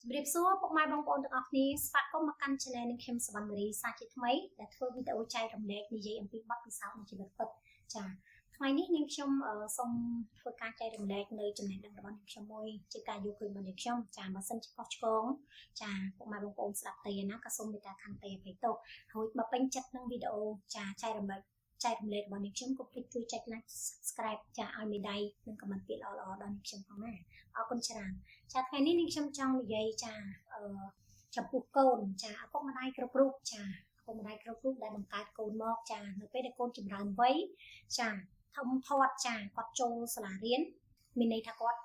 ជំរាបសួរពុកម៉ែបងប្អូនទាំងអស់គ្នាស្វាគមន៍មកកាន់ Channel នឹងខ្ញុំសវណ្ណរីសាជាថ្មីដែលធ្វើវីដេអូចែករំលែកនិយាយអំពីបទពិសោធន៍នៃជីវិតពិតចាថ្ងៃនេះនាងខ្ញុំសូមធ្វើការចែករំលែកនៅចំណេះដឹងរបស់នាងខ្ញុំមួយជាការយកឃើញរបស់នាងខ្ញុំចាបើសិនជាខុសឆ្គងចាពុកម៉ែបងប្អូនស្ដាប់ទេណាក៏សូមមេត្តាខន្តីអភ័យទោសហើយបើពេញចិត្តនឹងវីដេអូចាចែករំលែករបស់នាងខ្ញុំកុំភ្លេចជួយចុច like subscribe ចាឲ្យមេដៃនិង comment ពាក្យល្អៗដល់នាងខ្ញុំផងណាអរគុណច្រើនចាថ្ងៃនេះនាងខ្ញុំចង់និយាយចាចំពោះកូនចាឪពុកម្ដាយគ្រប់រូបចាឪពុកម្ដាយគ្រប់រូបដែលបង្កើតកូនមកចានៅពេលដែលកូនចម្រើនវ័យចាធំធាត់ចាគាត់ចូលសាលារៀនមានន័យថាគាត់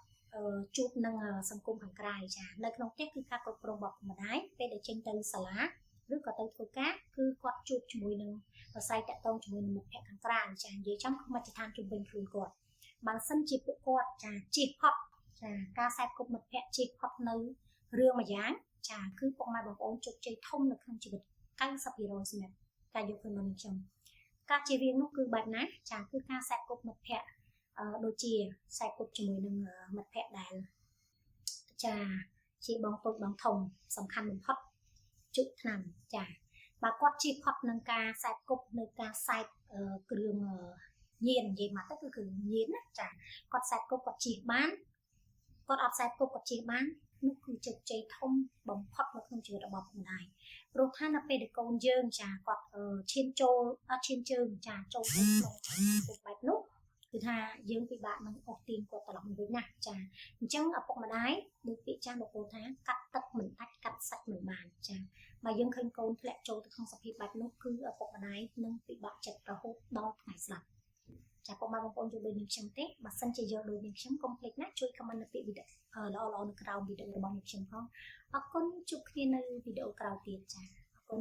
ជួបនឹងសង្គមខាងក្រៅចានៅក្នុងផ្ទះគឺការគ្រប់គ្រងរបស់ឪពុកម្ដាយពេលដែលចេញទៅសាលាឬក៏ទៅធ្វើការគឺគាត់ជួបជាមួយនឹងប្រស័យតាក់ទងជាមួយនឹងមិត្តភក្តិខាងក្រៅចានិយាយចំគឺមជ្ឈដ្ឋានជំនាញខ្លួនគាត់បើសិនជាពួកគាត់ចាជិះផុតចាការខ្សែគប់មិត្តភក្តិជិះផុតនៅរឿងមួយយ៉ាងចាគឺពុកម៉ែបងប្អូនជោគជ័យធំនៅក្នុងជីវិត 90% សម្រាប់ការយកឃើញរបស់ខ្ញុំការជៀសវាងនោះគឺបែបណាចាគឺការខ្សែគប់មិត្តភក្តិដូចជាខ្សែគប់ជាមួយនឹងមិត្តភក្តិដែលចាជាបងតូចបងធំសំខាន់បំផុតជុកថ្នាំចាបើគាត់ជិះផុតនឹងការខ្សែគប់នៅការខ្សែគ្រឿងញៀននិយាយមកទៅគឺគ្រឿងញៀនណាចាគាត់ខ្សែគប់គាត់ជិះបានគាត់អត់ខ្សែគប់គាត់ជិះបាននោះគឺជោគជ័យធំបំផុតនៅក្នុងជីវិតរបស់ខ្លួនឯងព្រោះថានៅពេលដែលកូនយើងចាគាត់ឈានចូលអត់ឈានជើងចាចូលទៅក្នុងពុកបែបនោះគឺថាយើងពិបាកនឹងអូសទាញគាត់ត្រឡប់មកវិញណាចាអញ្ចឹងឪពុកម្ដាយដូចពាក្យចាស់មកពោលថាកាត់ទឹកមិនដាច់កាត់សាច់មិនបានចាបើយើងឃើញកូនធ្លាក់ចូលទៅក្នុងសភាពបែបនោះគឺឪពុកម្ដាយនឹងពិបាកចិត្តរហូតដល់ថ្ងៃស្លាប់ចាពុកម៉ែបងប្អូនយល់ដូចនាងខ្ញុំទេបើសិនជាយល់ដូចនាងខ្ញុំកុំភ្លេចណាជួយ comment នៅពាក្យវីដេអូល្អៗនៅក្រោមវីដេអូរបស់នាងខ្ញុំផងអរគុណជួបគ្នានៅវីដេអូក្រោយទៀតចាអរគុណ